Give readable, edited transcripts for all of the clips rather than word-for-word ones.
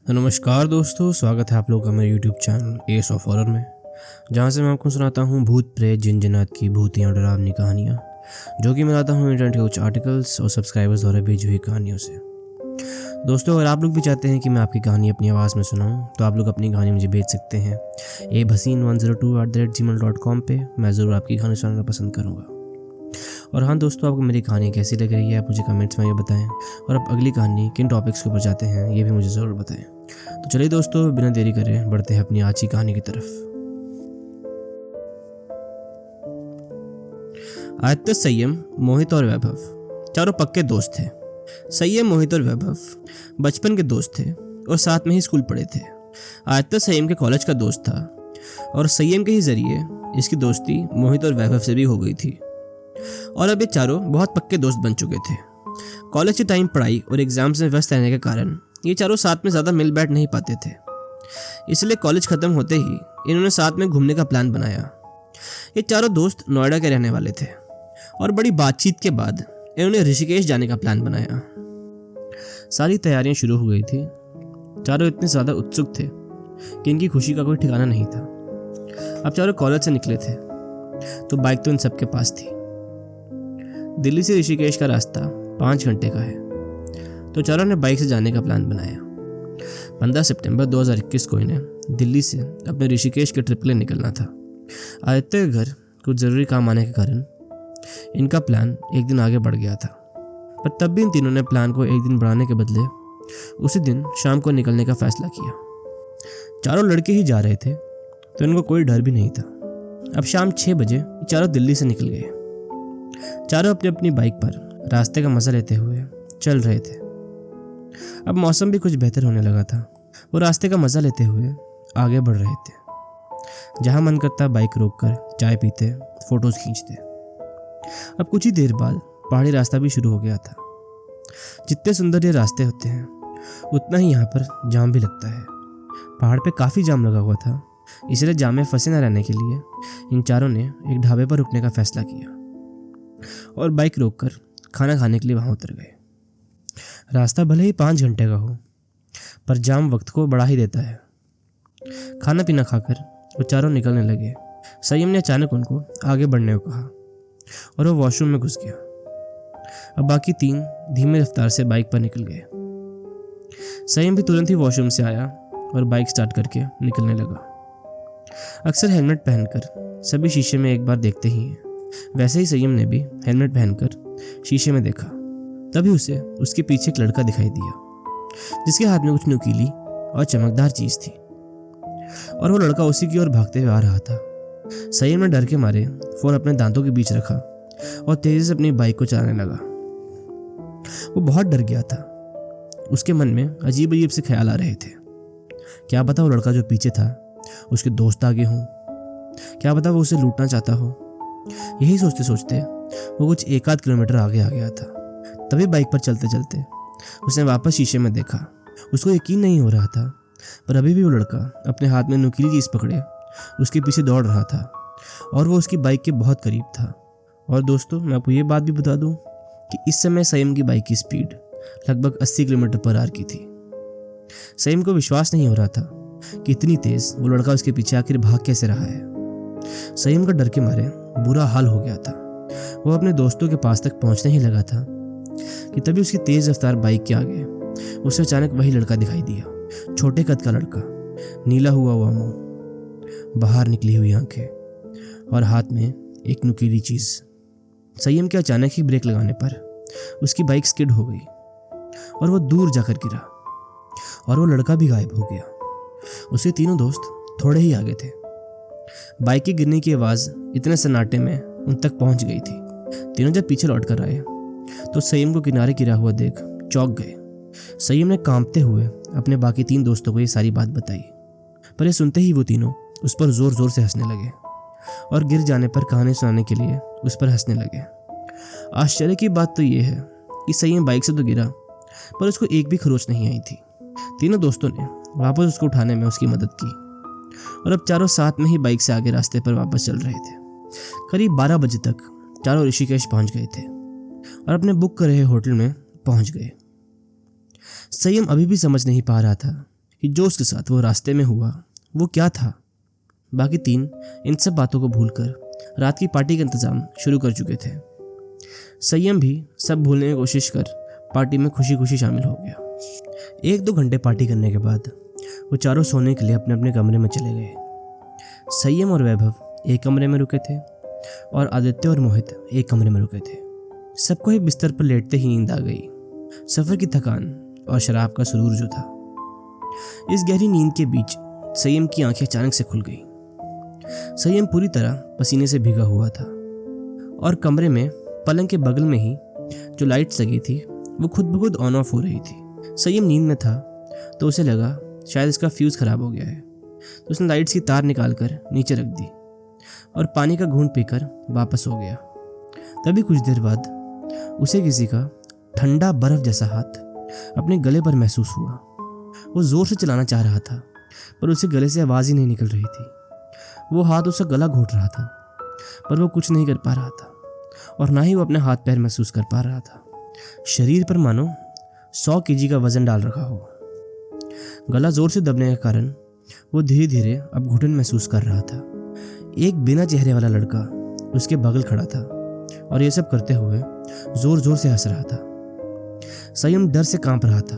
तो नमस्कार दोस्तों, स्वागत है आप लोगों का मेरे YouTube channel S of horror में, जहां से मैं आपको सुनाता हूं भूत प्रेत जिन जिनात की भूतियाँ और डरावनी कहानियां, जो कि मैं लाता हूं इंटरनेट के कुछ आर्टिकल्स और सब्सक्राइबर्स द्वारा भेजी हुई कहानियों से। दोस्तों, अगर आप लोग भी चाहते हैं कि मैं आपकी कहानी अपनी आवाज़ में सुनाऊं, तो आप लोग अपनी कहानी मुझे भेज सकते हैं abhasin102@gmail.com पे। मैं ज़रूर आपकी कहानी सुनाना पसंद करूँगा। और हाँ दोस्तों, आपको मेरी कहानी कैसी लग रही है आप मुझे कमेंट्स में ये बताएं, और आप अगली कहानी किन टॉपिक्स के ऊपर चाहते हैं ये भी मुझे ज़रूर बताएं। तो चलिए दोस्तों, बिना देरी करे बढ़ते हैं अपनी आज की कहानी की तरफ। आदित्य, संयम, मोहित और वैभव चारों पक्के दोस्त थे। संयम, मोहित और वैभव बचपन के दोस्त थे और साथ में ही स्कूल पढ़े थे। आदित्य संयम के कॉलेज का दोस्त था और संयम के ही जरिए इसकी दोस्ती मोहित और वैभव से भी हो गई थी। और अब ये चारों बहुत पक्के दोस्त बन चुके थे। कॉलेज के टाइम पढ़ाई और एग्जाम्स में व्यस्त रहने के कारण ये चारों साथ में ज़्यादा मिल बैठ नहीं पाते थे, इसलिए कॉलेज ख़त्म होते ही इन्होंने साथ में घूमने का प्लान बनाया। ये चारों दोस्त नोएडा के रहने वाले थे और बड़ी बातचीत के बाद इन्होंने ऋषिकेश जाने का प्लान बनाया। सारी तैयारियां शुरू हो गई थी। चारों इतने ज़्यादा उत्सुक थे कि इनकी खुशी का कोई ठिकाना नहीं था। अब चारों कॉलेज से निकले थे तो बाइक तो इन सबके पास थी। दिल्ली से ऋषिकेश का रास्ता 5 घंटे का है, तो चारों ने बाइक से जाने का प्लान बनाया। 15 सितंबर 2021 को इन्हें दिल्ली से अपने ऋषिकेश के ट्रिप के लिए निकलना था। आदित्य के घर कुछ ज़रूरी काम आने के कारण इनका प्लान एक दिन आगे बढ़ गया था, पर तब भी इन तीनों ने प्लान को एक दिन बढ़ाने के बदले उसी दिन शाम को निकलने का फैसला किया। चारों लड़के ही जा रहे थे तो इनको कोई डर भी नहीं था। अब शाम 6 बजे चारों दिल्ली से निकल गए। चारों अपनी अपनी बाइक पर रास्ते का मजा लेते हुए चल रहे थे। अब मौसम भी कुछ बेहतर होने लगा था। वो रास्ते का मजा लेते हुए आगे बढ़ रहे थे। जहां मन करता बाइक रोककर चाय पीते, फोटोज खींचते। अब कुछ ही देर बाद पहाड़ी रास्ता भी शुरू हो गया था। जितने सुंदर ये रास्ते होते हैं उतना ही यहाँ पर जाम भी लगता है। पहाड़ पे काफ़ी जाम लगा हुआ था, इसलिए जाम में फंसे न रहने के लिए इन चारों ने एक ढाबे पर रुकने का फैसला किया और बाइक रोककर खाना खाने के लिए वहाँ उतर गए। रास्ता भले ही 5 घंटे का हो, पर जाम वक्त को बढ़ा ही देता है। खाना पीना खाकर वो चारों निकलने लगे। संयम ने अचानक उनको आगे बढ़ने को कहा और वो वॉशरूम में घुस गया। अब बाकी 3 धीमे रफ्तार से बाइक पर निकल गए। संयम भी तुरंत ही वॉशरूम से आया और बाइक स्टार्ट करके निकलने लगा। अक्सर हेलमेट पहनकर सभी शीशे में एक बार देखते ही हैं, वैसे ही संयम ने भी हेलमेट पहनकर शीशे में देखा। तभी उसे उसके पीछे एक लड़का दिखाई दिया जिसके हाथ में कुछ नुकीली और चमकदार चीज थी, और वो लड़का उसी की ओर भागते हुए आ रहा था। संयम ने डर के मारे फोन अपने दांतों के बीच रखा और तेजी से अपनी बाइक को चलाने लगा। वो बहुत डर गया था। उसके मन में अजीब अजीब से ख्याल आ रहे थे। क्या पता वो लड़का जो पीछे था उसके दोस्त आगे हों, क्या पता वो उसे लूटना चाहता हो। यही सोचते सोचते वो कुछ 1-8 किलोमीटर आगे आ गया था। तभी बाइक पर चलते चलते उसने वापस शीशे में देखा। उसको यकीन नहीं हो रहा था, पर अभी भी वो लड़का अपने हाथ में नुकीली चीज पकड़े उसके पीछे दौड़ रहा था और वो उसकी बाइक के बहुत करीब था। और दोस्तों, मैं आपको ये बात भी बता दूं कि इस समय संयम की बाइक की स्पीड लगभग 80 किलोमीटर पर आवर की थी। संयम को विश्वास नहीं हो रहा था कि इतनी तेज वो लड़का उसके पीछे आखिर भाग कैसे रहा है। संयम का डर के मारे बुरा हाल हो गया था। वो अपने दोस्तों के पास तक पहुंचने ही लगा था कि तभी उसकी तेज रफ्तार बाइक के आगे उसे अचानक वही लड़का दिखाई दिया। छोटे कद का लड़का, नीला हुआ मुंह, बाहर निकली हुई आंखें और हाथ में एक नुकीली चीज। संयम के अचानक ही ब्रेक लगाने पर उसकी बाइक स्किड हो गई और वो दूर जाकर गिरा और वो लड़का भी गायब हो गया। उसके तीनों दोस्त थोड़े ही आगे थे। बाइक के गिरने की आवाज़ इतने सन्नाटे में उन तक पहुंच गई थी। तीनों जब पीछे लौट कर आए तो संयम को किनारे गिरा हुआ देख चौंक गए। संयम ने कांपते हुए अपने बाकी 3 दोस्तों को ये सारी बात बताई, पर ये सुनते ही वो तीनों उस पर जोर जोर से हंसने लगे और गिर जाने पर कहानी सुनाने के लिए उस पर हंसने लगे। आश्चर्य की बात तो ये है कि संयम बाइक से तो गिरा, पर उसको एक भी खरोच नहीं आई थी। तीनों दोस्तों ने वापस उसको उठाने में उसकी मदद की और अब चारों साथ में ही बाइक से आगे रास्ते पर वापस चल रहे थे। करीब 12 बजे तक चारों ऋषिकेश पहुंच गए थे और अपने बुक कर रहे होटल में पहुंच गए। संयम अभी भी समझ नहीं पा रहा था कि जो उसके साथ वो रास्ते में हुआ वो क्या था। बाकी तीन इन सब बातों को भूलकर रात की पार्टी का इंतज़ाम शुरू कर चुके थे। संयम भी सब भूलने की कोशिश कर पार्टी में खुशी खुशी शामिल हो गया। 1-2 घंटे पार्टी करने के बाद वो चारों सोने के लिए अपने अपने कमरे में चले गए। संयम और वैभव एक कमरे में रुके थे और आदित्य और मोहित एक कमरे में रुके थे। सबको ही बिस्तर पर लेटते ही नींद आ गई। सफ़र की थकान और शराब का सुरूर जो था। इस गहरी नींद के बीच संयम की आंखें अचानक से खुल गई। संयम पूरी तरह पसीने से भीगा हुआ था और कमरे में पलंग के बगल में ही जो लाइट्स लगी थी वो खुद ब खुद ऑन ऑफ हो रही थी। संयम नींद में था तो उसे लगा शायद इसका फ्यूज़ ख़राब हो गया है, तो उसने लाइट्स की तार निकाल कर नीचे रख दी और पानी का घूंट पीकर वापस हो गया। तभी कुछ देर बाद उसे किसी का ठंडा बर्फ जैसा हाथ अपने गले पर महसूस हुआ। वो ज़ोर से चलाना चाह रहा था पर उसे गले से आवाज़ ही नहीं निकल रही थी। वो हाथ उसका गला घोट रहा था पर वो कुछ नहीं कर पा रहा था और ना ही वो अपने हाथ पैर महसूस कर पा रहा था। शरीर पर मानो 100 kg का वजन डाल रखा हो। गला जोर से दबने के कारण वो धीरे धीरे अब घुटन महसूस कर रहा था। एक बिना चेहरे वाला लड़का उसके बगल खड़ा था और ये सब करते हुए जोर जोर से हंस रहा था। संयम डर से कांप रहा था।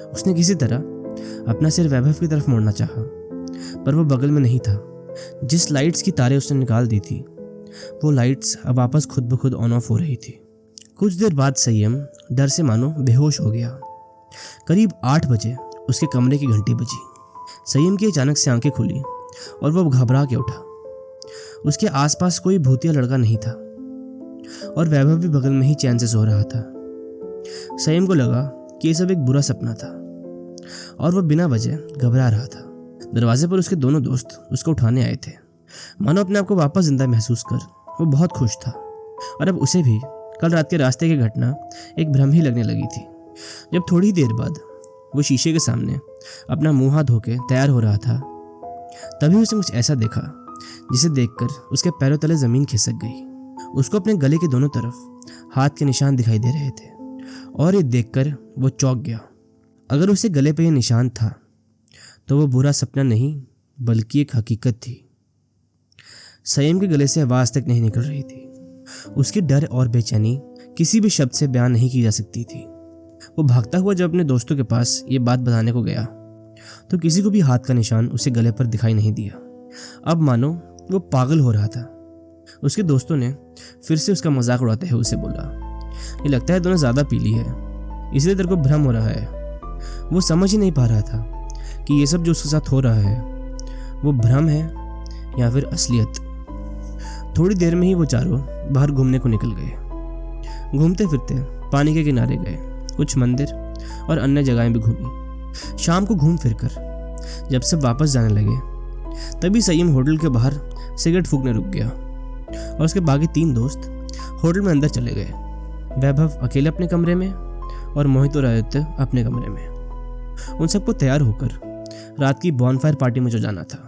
उसने किसी तरह अपना सिर वैभव की तरफ मोड़ना चाहा पर वो बगल में नहीं था। जिस लाइट्स की तारें उसने निकाल दी थी वो लाइट्स अब वापस खुद ब खुद ऑन ऑफ हो रही थी। कुछ देर बाद संयम डर से मानो बेहोश हो गया। करीब 8 बजे उसके कमरे की घंटी बजी। संयम की अचानक से आंखें खुली और वो घबरा के उठा। उसके आसपास कोई भूतिया लड़का नहीं था और वैभव भी बगल में ही चैन से सो रहा था। संयम को लगा कि ये सब एक बुरा सपना था और वह बिना वजह घबरा रहा था। दरवाजे पर उसके दोनों दोस्त उसको उठाने आए थे। मानो अपने आप को वापस जिंदा महसूस कर वो बहुत खुश था और अब उसे भी कल रात के रास्ते की घटना एक भ्रम ही लगने लगी थी। जब थोड़ी देर बाद वो शीशे के सामने अपना मुंह हाथ धो के तैयार हो रहा था तभी उसे कुछ ऐसा देखा जिसे देखकर उसके पैरों तले ज़मीन खिसक गई। उसको अपने गले के दोनों तरफ हाथ के निशान दिखाई दे रहे थे और ये देखकर वो चौंक गया। अगर उसे गले पर यह निशान था तो वो बुरा सपना नहीं बल्कि एक हकीकत थी। संयम के गले से आवाज़ तक नहीं निकल रही थी। उसकी डर और बेचैनी किसी भी शब्द से बयान नहीं की जा सकती थी। वो भागता हुआ जब अपने दोस्तों के पास ये बात बताने को गया तो किसी को भी हाथ का निशान उसे गले पर दिखाई नहीं दिया। अब मानो वो पागल हो रहा था। उसके दोस्तों ने फिर से उसका मजाक उड़ाते हुए उसे बोला, ये लगता है तूने ज़्यादा पी ली है इसलिए तेरे को भ्रम हो रहा है। वो समझ ही नहीं पा रहा था कि ये सब जो उसके साथ हो रहा है वो भ्रम है या फिर असलियत। थोड़ी देर में ही वो चारों बाहर घूमने को निकल गए। घूमते फिरते पानी के किनारे गए, कुछ मंदिर और अन्य जगहें भी घूमी। शाम को घूम फिरकर जब सब वापस जाने लगे तभी संयम होटल के बाहर सिगरेट फूकने रुक गया और उसके बाकी 3 दोस्त होटल में अंदर चले गए। वैभव अकेले अपने कमरे में और मोहित और आदित्य अपने कमरे में। उन सबको तैयार होकर रात की बॉनफायर पार्टी में जो जाना था।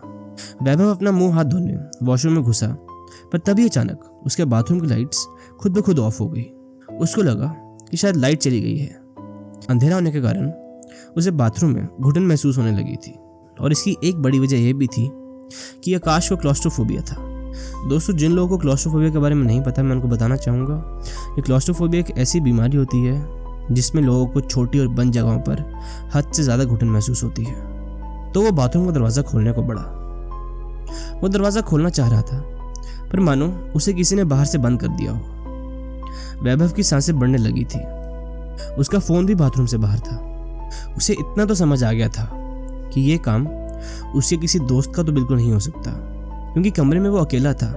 वैभव अपना मुंह हाथ धोने वॉशरूम में घुसा पर तभी अचानक उसके बाथरूम की लाइट्स खुद ब खुद ऑफ हो गई। उसको लगा कि शायद लाइट चली गई है। अंधेरा होने के कारण उसे बाथरूम में घुटन महसूस होने लगी थी और इसकी एक बड़ी वजह यह भी थी कि आकाश को क्लॉस्ट्रोफोबिया था। दोस्तों, जिन लोगों को क्लॉस्ट्रोफोबिया के बारे में नहीं पता मैं उनको बताना चाहूँगा कि क्लॉस्ट्रोफोबिया एक ऐसी बीमारी होती है जिसमें लोगों को छोटी और बंद जगहों पर हद से ज़्यादा घुटन महसूस होती है। तो वो बाथरूम का दरवाज़ा खोलने को बढ़ा। वो दरवाज़ा खोलना चाह रहा था पर मानो उसे किसी ने बाहर से बंद कर दिया हो। वैभव की सांसें बढ़ने लगी थी। उसका फ़ोन भी बाथरूम से बाहर था। उसे इतना तो समझ आ गया था कि ये काम उसके किसी दोस्त का तो बिल्कुल नहीं हो सकता, क्योंकि कमरे में वो अकेला था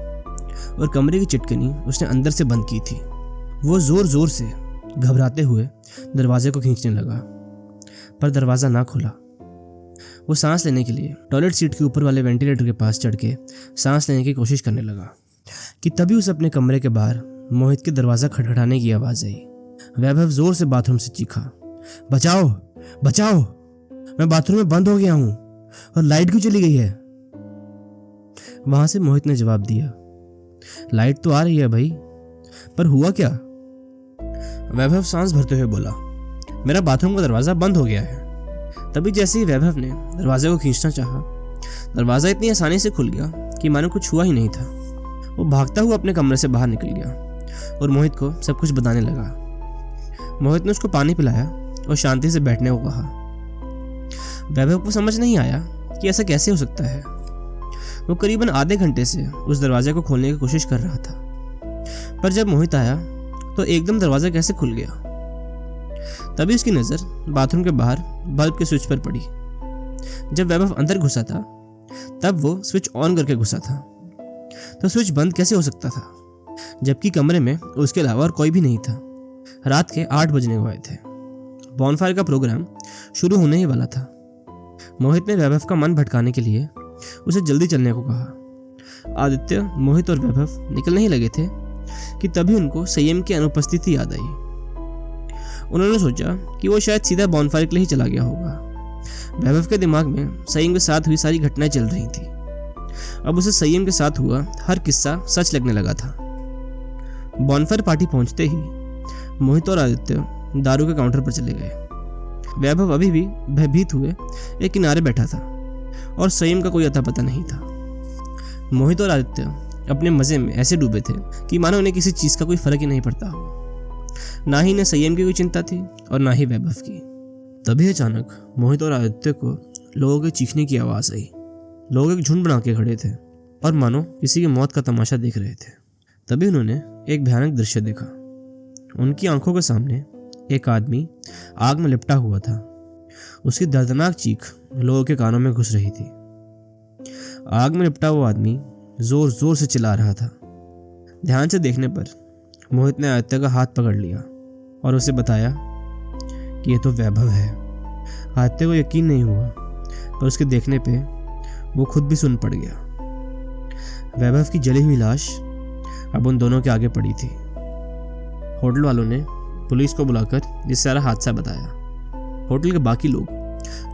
और कमरे की चिटकनी उसने अंदर से बंद की थी। वो ज़ोर ज़ोर से घबराते हुए दरवाजे को खींचने लगा पर दरवाज़ा ना खुला। वो सांस लेने के लिए टॉयलेट सीट के ऊपर वाले वेंटिलेटर के पास चढ़ के सांस लेने की कोशिश करने लगा कि तभी उसे अपने कमरे के बाहर मोहित के दरवाज़ा खटखटाने की आवाज़ आई। वैभव जोर से बाथरूम से चीखा, बचाओ बचाओ, मैं बाथरूम में बंद हो गया हूँ और लाइट क्यों चली गई है। वहां से मोहित ने जवाब दिया, लाइट तो आ रही है भाई, पर हुआ क्या। वैभव सांस भरते हुए बोला, मेरा बाथरूम का दरवाज़ा बंद हो गया है। तभी जैसे ही वैभव ने दरवाजे को खींचना चाहा, दरवाजा इतनी आसानी से खुल गया कि मानो कुछ हुआ ही नहीं था। वो भागता हुआ अपने कमरे से बाहर निकल गया और मोहित को सब कुछ बताने लगा। मोहित ने उसको पानी पिलाया और शांति से बैठने को कहा। वैभव को समझ नहीं आया कि ऐसा कैसे हो सकता है। वो करीबन आधे घंटे से उस दरवाजे को खोलने की कोशिश कर रहा था, पर जब मोहित आया तो एकदम दरवाजा कैसे खुल गया। तभी उसकी नजर बाथरूम के बाहर बल्ब के स्विच पर पड़ी। जब वैभव अंदर घुसा था तब वो स्विच ऑन करके घुसा था, तो स्विच बंद कैसे हो सकता था, जबकि कमरे में उसके अलावा और कोई भी नहीं था। रात के 8 बजने को आए थे। बॉनफायर का प्रोग्राम शुरू होने ही वाला था। मोहित ने वैभव का मन भटकाने के लिए उसे जल्दी चलने को कहा। आदित्य, मोहित और वैभव निकलने ही लगे थे कि तभी उनको संयम की अनुपस्थिति याद आई। उन्होंने सोचा कि वो शायद सीधा बॉनफायर के लिए ही चला गया होगा। वैभव के दिमाग में संयम के साथ हुई सारी घटनाएं चल रही थी। अब उसे संयम के साथ हुआ हर किस्सा सच लगने लगा था। बॉनफायर पार्टी पहुंचते ही मोहित और आदित्य दारू के काउंटर पर चले गए। वैभव अभी भी भयभीत हुए एक किनारे बैठा था और संयम का कोई अता पता नहीं था। मोहित और आदित्य अपने मजे में ऐसे डूबे थे कि मानो उन्हें किसी चीज का कोई फर्क ही नहीं पड़ता हो। ना ही इन्हें संयम की कोई चिंता थी और ना ही वैभव की। तभी अचानक मोहित और आदित्य को लोगों के चीखने की आवाज आई। लोग एक झुंड बना के खड़े थे और मानो किसी की मौत का तमाशा देख रहे थे। तभी उन्होंने एक भयानक दृश्य देखा। उनकी आंखों के सामने एक आदमी आग में लिपटा हुआ था। उसकी दर्दनाक चीख लोगों के कानों में घुस रही थी। आग में लिपटा हुआ आदमी जोर जोर से चिल्ला रहा था। ध्यान से देखने पर मोहित ने आदित्य का हाथ पकड़ लिया और उसे बताया कि यह तो वैभव है। आदित्य को यकीन नहीं हुआ, पर उसके देखने पे वो खुद भी सुन पड़ गया। वैभव की जली हुई लाश अब उन दोनों के आगे पड़ी थी। होटल वालों ने पुलिस को बुलाकर ये सारा हादसा बताया। होटल के बाकी लोग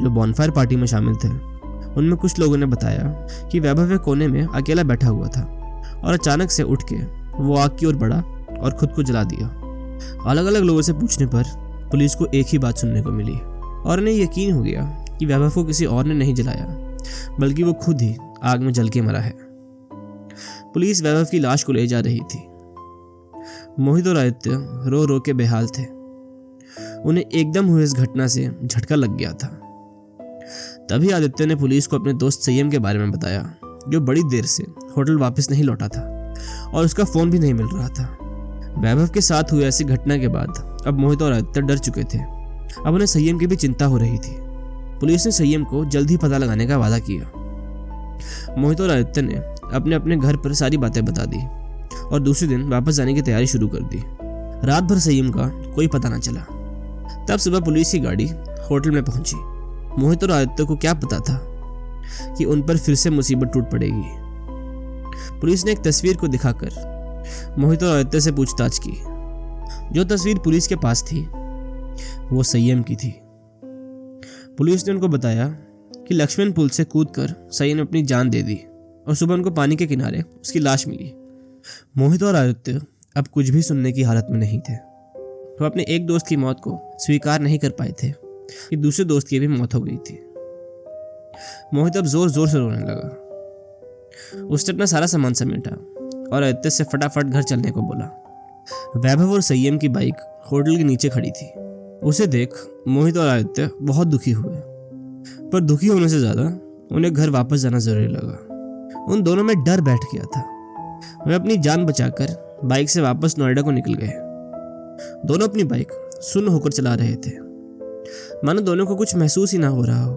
जो बॉनफायर पार्टी में शामिल थे, उनमें कुछ लोगों ने बताया कि वैभव एक कोने में अकेला बैठा हुआ था और अचानक से उठ के वो आग की ओर बढ़ा और खुद को जला दिया। अलग अलग लोगों से पूछने पर पुलिस को एक ही बात सुनने को मिली और उन्हें यकीन हो गया कि वैभव को किसी और ने नहीं जलाया, बल्कि वो खुद ही आग में जल के मरा है। पुलिस वैभव की लाश को ले जा रही थी। मोहित और आदित्य रो रो के बेहाल थे। उन्हें एकदम हुई इस घटना से झटका लग गया था। तभी आदित्य ने पुलिस को अपने दोस्त संयम के बारे में बताया, जो बड़ी देर से होटल वापस नहीं लौटा था और उसका फोन भी नहीं मिल रहा था। वैभव के साथ हुई ऐसी घटना के बाद अब मोहित और आदित्य डर चुके थे। अब उन्हें संयम की भी चिंता हो रही थी। पुलिस ने संयम को जल्द ही पता लगाने का वादा किया। मोहित और आदित्य ने अपने अपने घर पर सारी बातें बता दी और दूसरे दिन वापस जाने की तैयारी शुरू कर दी। रात भर संयम का कोई पता न चला। तब सुबह पुलिस की गाड़ी होटल में पहुंची। मोहित और आदित्य को क्या पता था कि उन पर फिर से मुसीबत टूट पड़ेगी। पुलिस ने एक तस्वीर को दिखाकर मोहित और आदित्य से पूछताछ की। जो तस्वीर पुलिस के पास थी वो संयम की थी। पुलिस ने उनको बताया कि लक्ष्मण पुल से कूदकर संयम ने अपनी जान दे दी और सुबह उनको पानी के किनारे उसकी लाश मिली। मोहित और आदित्य अब कुछ भी सुनने की हालत में नहीं थे। वो अपने एक दोस्त की मौत को स्वीकार नहीं कर पाए थे कि दूसरे दोस्त की भी मौत हो गई थी। मोहित अब जोर जोर से रोने लगा। उसने अपना सारा सामान समेटा और आदित्य से फटाफट घर चलने को बोला। वैभव और संयम की बाइक होटल के नीचे खड़ी थी। उसे देख मोहित और आदित्य बहुत दुखी हुए, पर दुखी होने से ज्यादा उन्हें घर वापस जाना जरूरी लगा। उन दोनों में डर बैठ गया था। वे अपनी जान बचाकर बाइक से वापस नोएडा को निकल गए। दोनों अपनी बाइक सुन्न होकर चला रहे थे, मानो दोनों को कुछ महसूस ही ना हो रहा हो।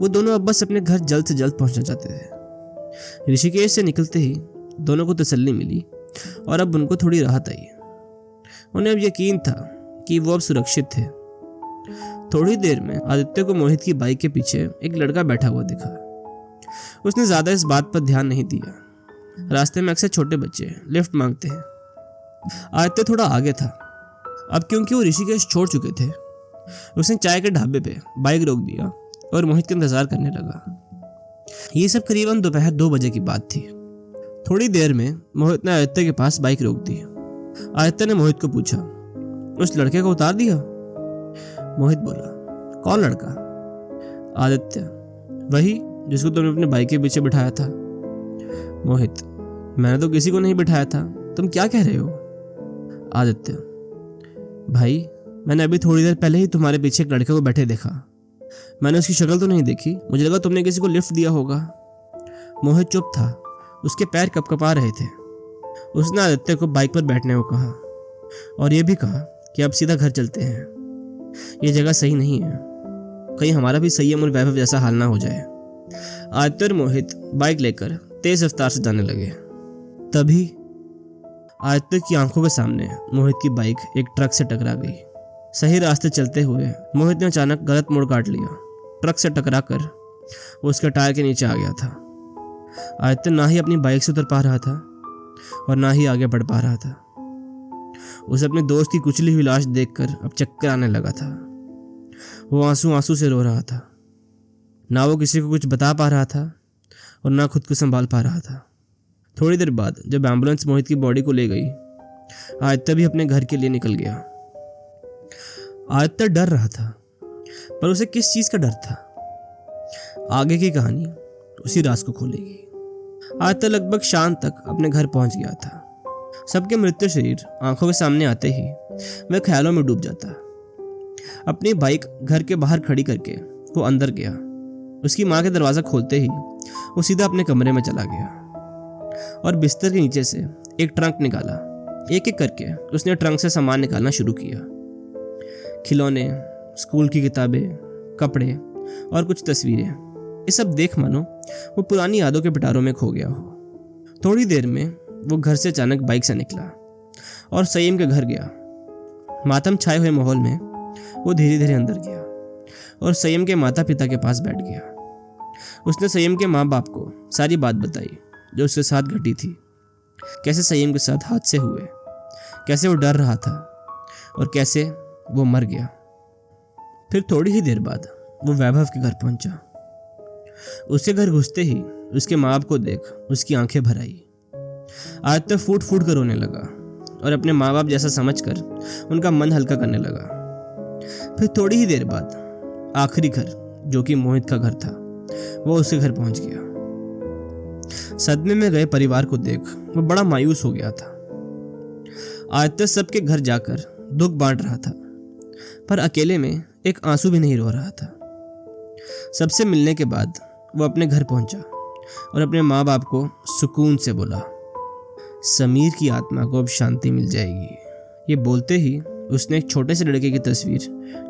वो दोनों अब बस अपने घर जल्द से जल्द पहुंचना चाहते थे। ऋषिकेश से निकलते ही दोनों को तसल्ली मिली और अब उनको थोड़ी राहत आई। उन्हें अब यकीन था कि वो अब सुरक्षित थे। थोड़ी देर में आदित्य को मोहित की बाइक के पीछे एक लड़का बैठा हुआ दिखा। उसने ज्यादा इस बात पर ध्यान नहीं दिया। रास्ते में अक्सर छोटे बच्चे लिफ्ट मांगते हैं। आदित्य थोड़ा आगे था। अब क्योंकि वो ऋषिकेश छोड़ चुके थे, उसने चाय के ढाबे पे बाइक रोक दिया और मोहित का इंतजार करने लगा। ये सब करीबन दोपहर 2 बजे की बात थी। थोड़ी देर में मोहित ने आदित्य के पास बाइक रोक दी। आदित्य ने मोहित को पूछा, उस लड़के को उतार दिया? मोहित बोला, कौन लड़का? आदित्य, वही जिसको तुमने अपने बाइक के पीछे बिठाया था। मोहित, मैंने तो किसी को नहीं बिठाया था, तुम क्या कह रहे हो? आदित्य, भाई मैंने अभी थोड़ी देर पहले ही तुम्हारे पीछे एक लड़के को बैठे देखा। मैंने उसकी शक्ल तो नहीं देखी, मुझे लगा तुमने किसी को लिफ्ट दिया होगा। मोहित चुप था, उसके पैर कपकपा रहे थे। उसने आदित्य को बाइक पर बैठने को कहा और यह भी कहा कि अब सीधा घर चलते हैं, ये जगह सही नहीं है, कहीं हमारा भी संयम और वैभव जैसा हाल ना हो जाए। आदित्य और मोहित बाइक लेकर तेज रफ्तार से जाने लगे। तभी आदित्य की आंखों के सामने मोहित की बाइक एक ट्रक से टकरा गई। सही रास्ते चलते हुए मोहित ने अचानक गलत मोड़ काट लिया। ट्रक से टकराकर वो उसके टायर के नीचे आ गया था। आदित्य ना ही अपनी बाइक से उतर पा रहा था और ना ही आगे बढ़ पा रहा था। उसे अपने दोस्त की कुचली हुई लाश देखकर अब चक्कर आने लगा था। वो आंसू आंसू से रो रहा था। ना वो किसी को कुछ बता पा रहा था और ना खुद को संभाल पा रहा था। थोड़ी देर बाद जब एम्बुलेंस मोहित की बॉडी को ले गई, आदित्य भी अपने घर के लिए निकल गया। आदित्य डर रहा था, पर उसे किस चीज का डर था? आगे की कहानी उसी राज को खोलेगी। आदित्य लगभग शाम तक अपने घर पहुंच गया था। सबके मृत्यु शरीर आंखों के सामने आते ही वह ख्यालों में डूब जाता। अपनी बाइक घर के बाहर खड़ी करके वो अंदर गया। उसकी माँ के दरवाजा खोलते ही वो सीधा अपने कमरे में चला गया और बिस्तर के नीचे से एक ट्रंक निकाला। एक एक करके उसने ट्रंक से सामान निकालना शुरू किया। खिलौने, स्कूल की किताबें, कपड़े और कुछ तस्वीरें। ये सब देख मानो वो पुरानी यादों के पिटारों में खो गया हो। थोड़ी देर में वो घर से अचानक बाइक से निकला और संयम के घर गया। मातम छाए हुए माहौल में वो धीरे धीरे अंदर गया और संयम के माता पिता के पास बैठ गया। उसने संयम के माँ बाप को सारी बात बताई जो उसके साथ घटी थी। कैसे संयम के साथ हादसे हुए, कैसे वो डर रहा था और कैसे वो मर गया। फिर थोड़ी ही देर बाद वो वैभव के घर पहुंचा। उसके घर घुसते ही उसके माँ बाप को देख उसकी आंखें भर आई। आदित्य फूट फूट कर रोने लगा और अपने माँ बाप जैसा समझकर उनका मन हल्का करने लगा। फिर थोड़ी ही देर बाद आखिरी घर, जो कि मोहित का घर था, वो उसके घर पहुंच गया। सदमे में गए परिवार को देख वो बड़ा मायूस हो गया था। आदित्य सबके घर जाकर दुख बांट रहा था, पर अकेले में एक आंसू भी नहीं रो रहा था। सबसे मिलने के बाद वो अपने घर पहुंचा और अपने माँ बाप को सुकून से बोला, समीर की आत्मा को अब शांति मिल जाएगी। ये बोलते ही उसने एक छोटे से लड़के की तस्वीर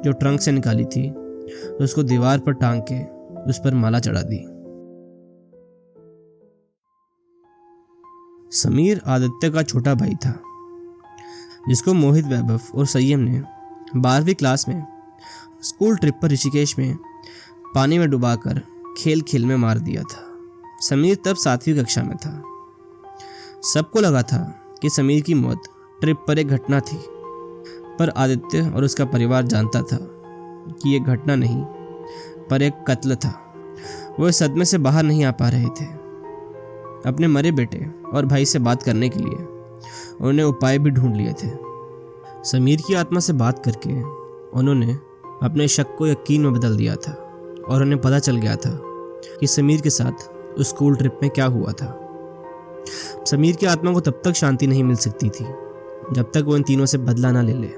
जो ट्रंक से निकाली थी उसको दीवार पर टांग के उस पर माला चढ़ा दी। समीर आदित्य का छोटा भाई था, जिसको मोहित, वैभव और संयम ने 12वीं क्लास में स्कूल ट्रिप पर ऋषिकेश में पानी में डुबाकर खेल खेल में मार दिया था। समीर तब 7वीं कक्षा में था। सबको लगा था कि समीर की मौत ट्रिप पर एक घटना थी, पर आदित्य और उसका परिवार जानता था कि यह घटना नहीं पर एक कत्ल था। वो इस सदमे से बाहर नहीं आ पा रहे थे। अपने मरे बेटे और भाई से बात करने के लिए उन्होंने उपाय भी ढूंढ लिए थे। समीर की आत्मा से बात करके उन्होंने अपने शक को यकीन में बदल दिया था और उन्हें पता चल गया था कि समीर के साथ उस स्कूल ट्रिप में क्या हुआ था। समीर की आत्मा को तब तक शांति नहीं मिल सकती थी जब तक वो इन तीनों से बदला ना ले ले।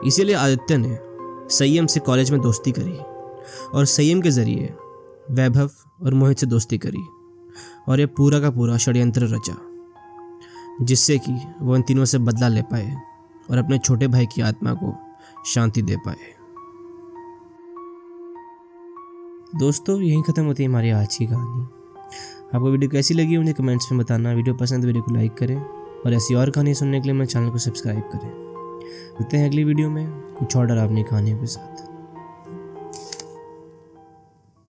इसीलिए आदित्य ने संयम से कॉलेज में दोस्ती करी और संयम के जरिए वैभव और मोहित से दोस्ती करी और ये पूरा का पूरा षड्यंत्र रचा, जिससे कि वो इन तीनों से बदला ले पाए और अपने छोटे भाई की आत्मा को शांति दे पाए। दोस्तों, यहीं ख़त्म होती है हमारी आज की कहानी। आपको वीडियो कैसी लगी मुझे कमेंट्स में बताना। वीडियो पसंद तो वीडियो को लाइक करें और ऐसी और कहानी सुनने के लिए मेरे चैनल को सब्सक्राइब करें। मिलते हैं अगली वीडियो में कुछ और डरावनी कहानियों के साथ।